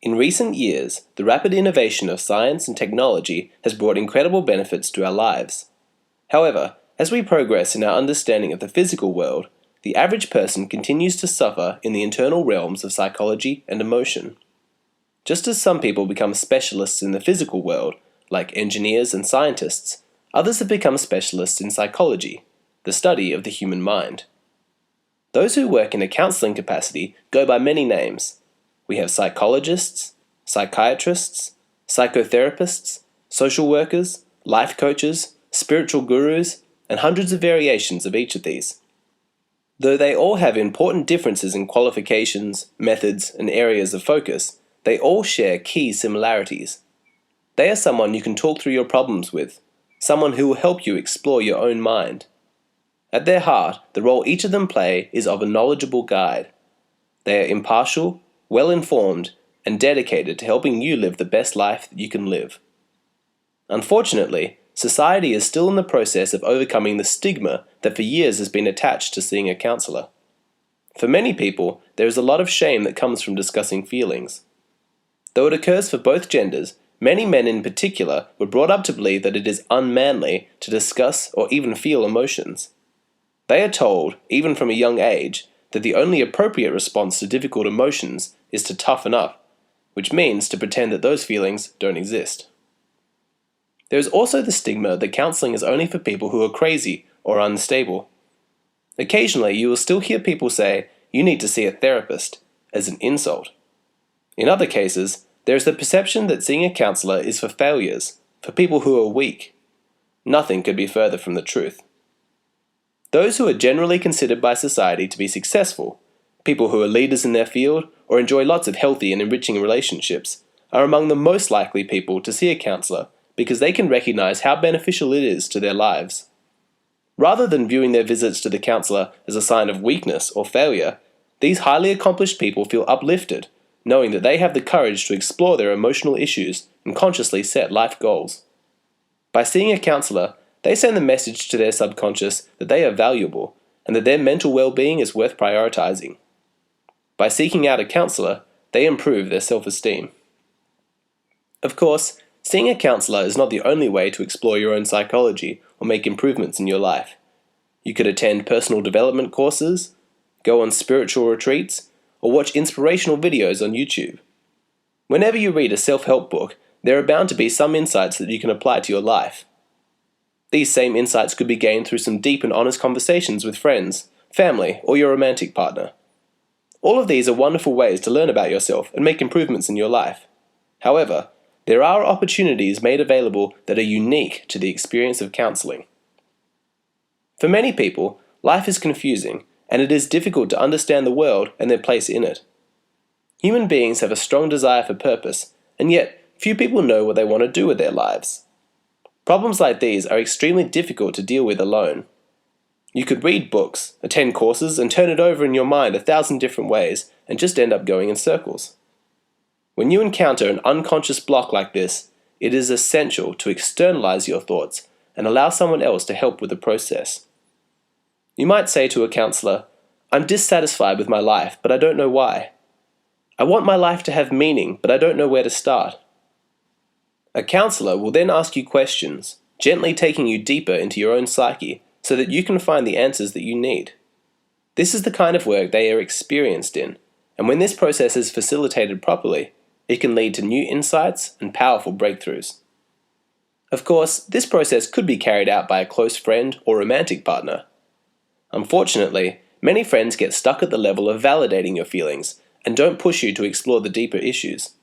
In recent years, the rapid innovation of science and technology has brought incredible benefits to our lives. However, as we progress in our understanding of the physical world, the average person continues to suffer in the internal realms of psychology and emotion. Just as some people become specialists in the physical world, like engineers and scientists, others have become specialists in psychology, the study of the human mind. Those who work in a counselling capacity go by many names. We have psychologists, psychiatrists, psychotherapists, social workers, life coaches, spiritual gurus, and hundreds of variations of each of these. Though they all have important differences in qualifications, methods, and areas of focus, they all share key similarities. They are someone you can talk through your problems with, someone who will help you explore your own mind. At their heart, the role each of them play is of a knowledgeable guide. They are impartial, well-informed, and dedicated to helping you live the best life that you can live. Unfortunately, society is still in the process of overcoming the stigma that for years has been attached to seeing a counsellor. For many people, there is a lot of shame that comes from discussing feelings. Though it occurs for both genders, many men in particular were brought up to believe that it is unmanly to discuss or even feel emotions. They are told, even from a young age, that the only appropriate response to difficult emotions is to toughen up, which means to pretend that those feelings don't exist. There is also the stigma that counselling is only for people who are crazy or unstable. Occasionally, you will still hear people say, "You need to see a therapist," as an insult. In other cases, there is the perception that seeing a counsellor is for failures, for people who are weak. Nothing could be further from the truth. Those who are generally considered by society to be successful, people who are leaders in their field or enjoy lots of healthy and enriching relationships, are among the most likely people to see a counsellor because they can recognize how beneficial it is to their lives. Rather than viewing their visits to the counsellor as a sign of weakness or failure, these highly accomplished people feel uplifted, knowing that they have the courage to explore their emotional issues and consciously set life goals. By seeing a counsellor, they send the message to their subconscious that they are valuable and that their mental well-being is worth prioritizing. By seeking out a counsellor, they improve their self-esteem. Of course, seeing a counsellor is not the only way to explore your own psychology or make improvements in your life. You could attend personal development courses, go on spiritual retreats, or watch inspirational videos on YouTube. Whenever you read a self-help book, there are bound to be some insights that you can apply to your life. These same insights could be gained through some deep and honest conversations with friends, family, or your romantic partner. All of these are wonderful ways to learn about yourself and make improvements in your life. However, there are opportunities made available that are unique to the experience of counselling. For many people, life is confusing, and it is difficult to understand the world and their place in it. Human beings have a strong desire for purpose, and yet few people know what they want to do with their lives. Problems like these are extremely difficult to deal with alone. You could read books, attend courses, and turn it over in your mind 1,000 different ways, and just end up going in circles. When you encounter an unconscious block like this, it is essential to externalize your thoughts and allow someone else to help with the process. You might say to a counselor, "I'm dissatisfied with my life, but I don't know why. I want my life to have meaning, but I don't know where to start." A counselor will then ask you questions, gently taking you deeper into your own psyche so that you can find the answers that you need. This is the kind of work they are experienced in, and when this process is facilitated properly, it can lead to new insights and powerful breakthroughs. Of course, this process could be carried out by a close friend or romantic partner. Unfortunately, many friends get stuck at the level of validating your feelings and don't push you to explore the deeper issues.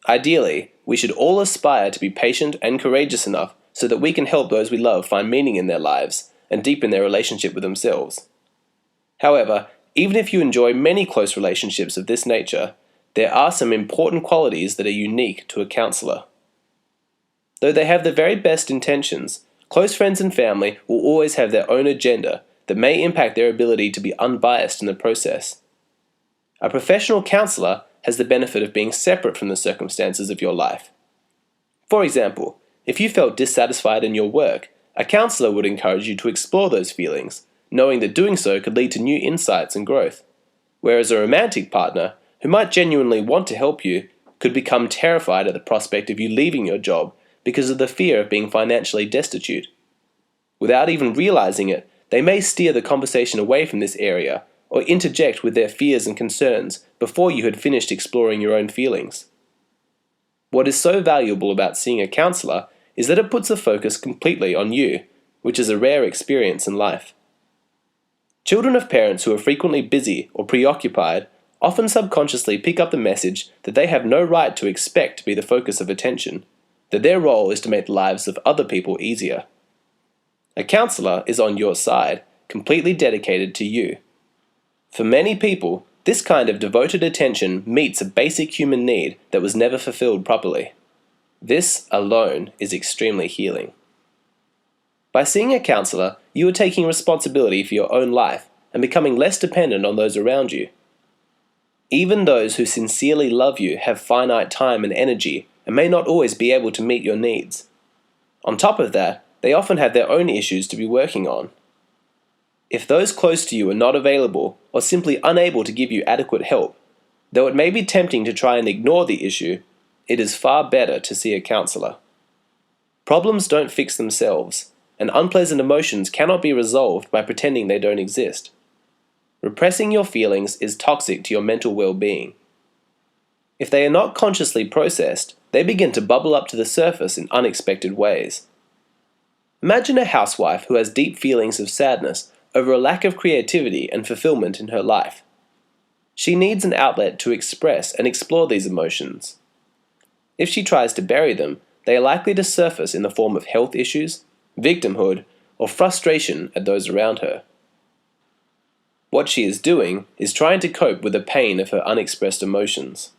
Ideally, we should all aspire to be patient and courageous enough so that we can help those we love find meaning in their lives and deepen their relationship with themselves. However, even if you enjoy many close relationships of this nature, there are some important qualities that are unique to a counselor. Though they have the very best intentions, close friends and family will always have their own agenda that may impact their ability to be unbiased in the process. A professional counselor has the benefit of being separate from the circumstances of your life. For example, if you felt dissatisfied in your work, a counselor would encourage you to explore those feelings, knowing that doing so could lead to new insights and growth. Whereas a romantic partner, who might genuinely want to help you, could become terrified at the prospect of you leaving your job because of the fear of being financially destitute. Without even realizing it, they may steer the conversation away from this area or interject with their fears and concerns before you had finished exploring your own feelings. What is so valuable about seeing a counsellor is that it puts the focus completely on you, which is a rare experience in life. Children of parents who are frequently busy or preoccupied often subconsciously pick up the message that they have no right to expect to be the focus of attention, that their role is to make the lives of other people easier. A counsellor is on your side, completely dedicated to you. For many people, this kind of devoted attention meets a basic human need that was never fulfilled properly. This alone is extremely healing. By seeing a counsellor, you are taking responsibility for your own life and becoming less dependent on those around you. Even those who sincerely love you have finite time and energy and may not always be able to meet your needs. On top of that, they often have their own issues to be working on. If those close to you are not available or simply unable to give you adequate help, though it may be tempting to try and ignore the issue, it is far better to see a counsellor. Problems don't fix themselves, and unpleasant emotions cannot be resolved by pretending they don't exist. Repressing your feelings is toxic to your mental well-being. If they are not consciously processed, they begin to bubble up to the surface in unexpected ways. Imagine a housewife who has deep feelings of sadness over a lack of creativity and fulfillment in her life. She needs an outlet to express and explore these emotions. If she tries to bury them, they are likely to surface in the form of health issues, victimhood, or frustration at those around her. What she is doing is trying to cope with the pain of her unexpressed emotions.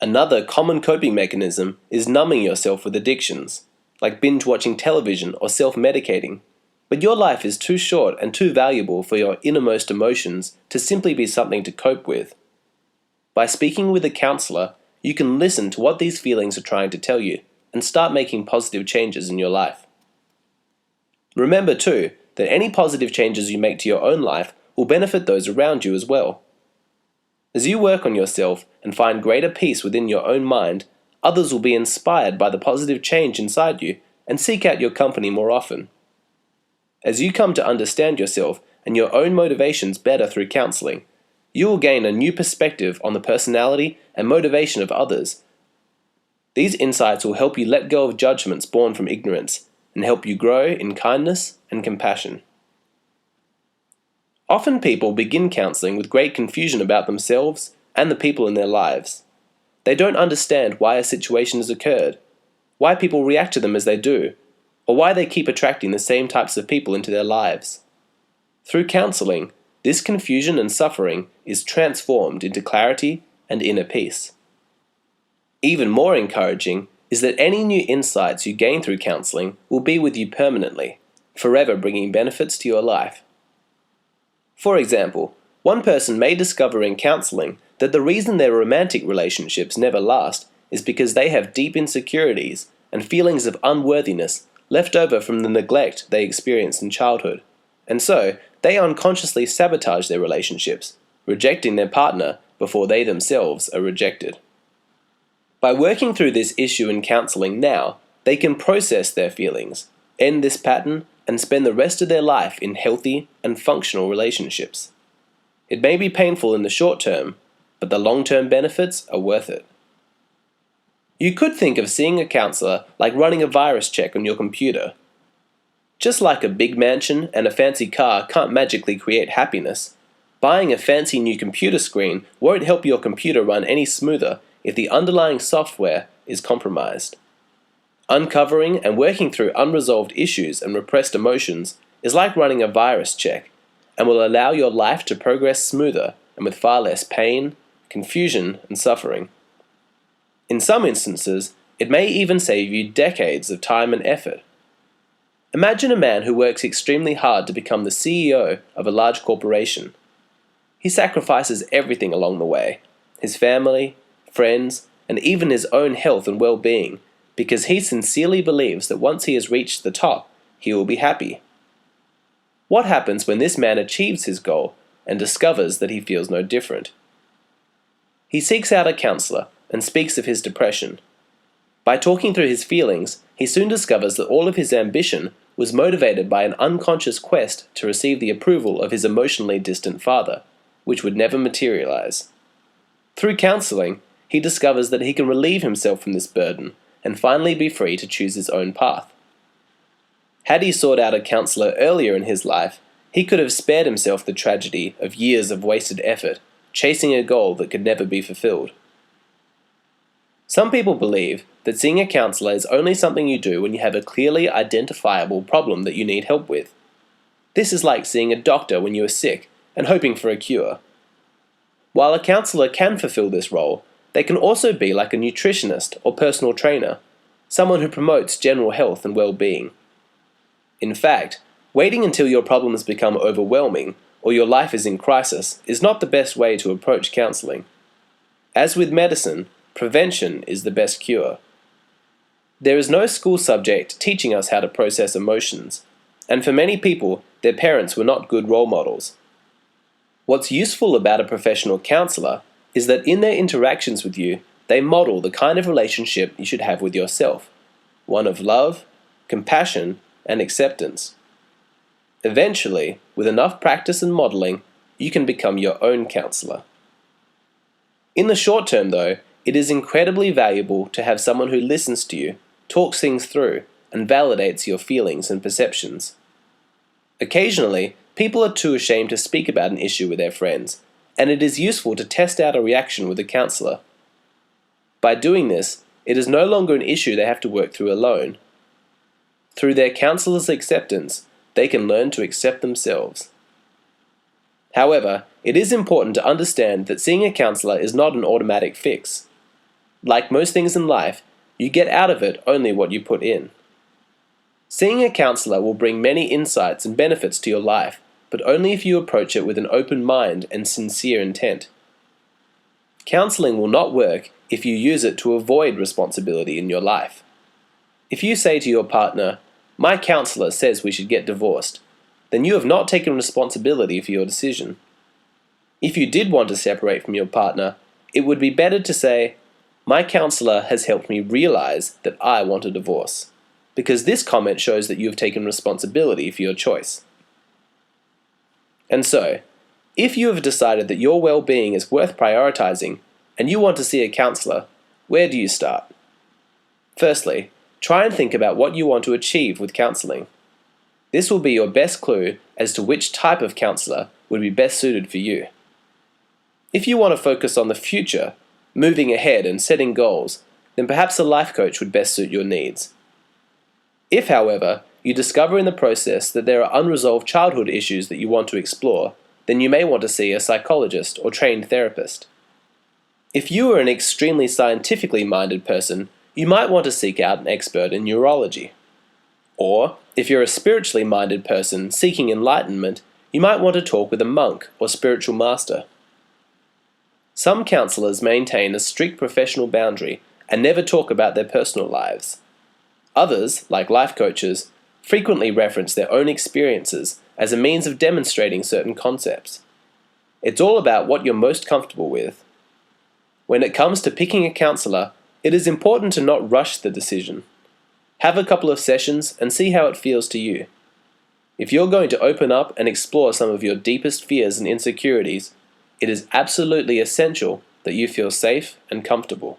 Another common coping mechanism is numbing yourself with addictions, like binge-watching television or self-medicating. But your life is too short and too valuable for your innermost emotions to simply be something to cope with. By speaking with a counsellor, you can listen to what these feelings are trying to tell you and start making positive changes in your life. Remember too, that any positive changes you make to your own life will benefit those around you as well. As you work on yourself and find greater peace within your own mind, others will be inspired by the positive change inside you and seek out your company more often. As you come to understand yourself and your own motivations better through counselling, you will gain a new perspective on the personality and motivation of others. These insights will help you let go of judgments born from ignorance and help you grow in kindness and compassion. Often people begin counselling with great confusion about themselves and the people in their lives. They don't understand why a situation has occurred, why people react to them as they do, or why they keep attracting the same types of people into their lives. Through counselling, this confusion and suffering is transformed into clarity and inner peace. Even more encouraging is that any new insights you gain through counselling will be with you permanently, forever bringing benefits to your life. For example, one person may discover in counselling that the reason their romantic relationships never last is because they have deep insecurities and feelings of unworthiness left over from the neglect they experienced in childhood, and so they unconsciously sabotage their relationships, rejecting their partner before they themselves are rejected. By working through this issue in counselling now, they can process their feelings, end this pattern, and spend the rest of their life in healthy and functional relationships. It may be painful in the short term, but the long-term benefits are worth it. You could think of seeing a counsellor like running a virus check on your computer. Just like a big mansion and a fancy car can't magically create happiness, buying a fancy new computer screen won't help your computer run any smoother if the underlying software is compromised. Uncovering and working through unresolved issues and repressed emotions is like running a virus check and will allow your life to progress smoother and with far less pain, confusion, and suffering. In some instances, it may even save you decades of time and effort. Imagine a man who works extremely hard to become the CEO of a large corporation. He sacrifices everything along the way, his family, friends, and even his own health and well-being, because he sincerely believes that once he has reached the top, he will be happy. What happens when this man achieves his goal and discovers that he feels no different? He seeks out a counsellor and speaks of his depression. By talking through his feelings, he soon discovers that all of his ambition was motivated by an unconscious quest to receive the approval of his emotionally distant father, which would never materialize. Through counselling, he discovers that he can relieve himself from this burden and finally be free to choose his own path. Had he sought out a counsellor earlier in his life, he could have spared himself the tragedy of years of wasted effort, chasing a goal that could never be fulfilled. Some people believe that seeing a counsellor is only something you do when you have a clearly identifiable problem that you need help with. This is like seeing a doctor when you are sick and hoping for a cure. While a counsellor can fulfill this role, they can also be like a nutritionist or personal trainer, someone who promotes general health and well-being. In fact, waiting until your problems become overwhelming or your life is in crisis is not the best way to approach counselling. As with medicine, prevention is the best cure. There is no school subject teaching us how to process emotions, and for many people, their parents were not good role models. What's useful about a professional counsellor is that in their interactions with you, they model the kind of relationship you should have with yourself, one of love, compassion, and acceptance. Eventually, with enough practice and modeling, you can become your own counsellor. In the short term, though, it is incredibly valuable to have someone who listens to you, talks things through, and validates your feelings and perceptions. Occasionally, people are too ashamed to speak about an issue with their friends, and it is useful to test out a reaction with a counsellor. By doing this, it is no longer an issue they have to work through alone. Through their counsellor's acceptance, they can learn to accept themselves. However, it is important to understand that seeing a counsellor is not an automatic fix. Like most things in life, you get out of it only what you put in. Seeing a counsellor will bring many insights and benefits to your life, but only if you approach it with an open mind and sincere intent. Counselling will not work if you use it to avoid responsibility in your life. If you say to your partner, "My counsellor says we should get divorced," then you have not taken responsibility for your decision. If you did want to separate from your partner, it would be better to say, "My counsellor has helped me realize that I want a divorce," because this comment shows that you have taken responsibility for your choice. And so, if you have decided that your well-being is worth prioritizing and you want to see a counsellor, where do you start? Firstly, try and think about what you want to achieve with counselling. This will be your best clue as to which type of counsellor would be best suited for you. If you want to focus on the future, moving ahead and setting goals, then perhaps a life coach would best suit your needs. If, however, you discover in the process that there are unresolved childhood issues that you want to explore, then you may want to see a psychologist or trained therapist. If you are an extremely scientifically minded person, you might want to seek out an expert in neurology. Or, if you're a spiritually minded person seeking enlightenment, you might want to talk with a monk or spiritual master. Some counsellors maintain a strict professional boundary and never talk about their personal lives. Others, like life coaches, frequently reference their own experiences as a means of demonstrating certain concepts. It's all about what you're most comfortable with. When it comes to picking a counsellor, it is important to not rush the decision. Have a couple of sessions and see how it feels to you. If you're going to open up and explore some of your deepest fears and insecurities, it is absolutely essential that you feel safe and comfortable.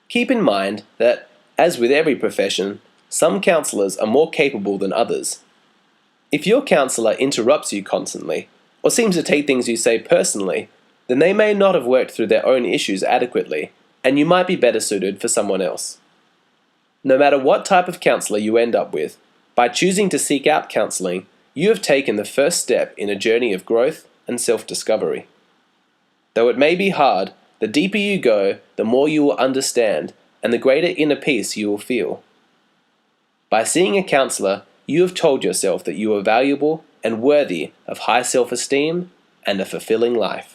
Keep in mind that, as with every profession, some counsellors are more capable than others. If your counsellor interrupts you constantly, or seems to take things you say personally, then they may not have worked through their own issues adequately, and you might be better suited for someone else. No matter what type of counsellor you end up with, by choosing to seek out counselling, you have taken the first step in a journey of growth and self-discovery. Though it may be hard, the deeper you go, the more you will understand, and the greater inner peace you will feel. By seeing a counsellor, you have told yourself that you are valuable and worthy of high self-esteem and a fulfilling life.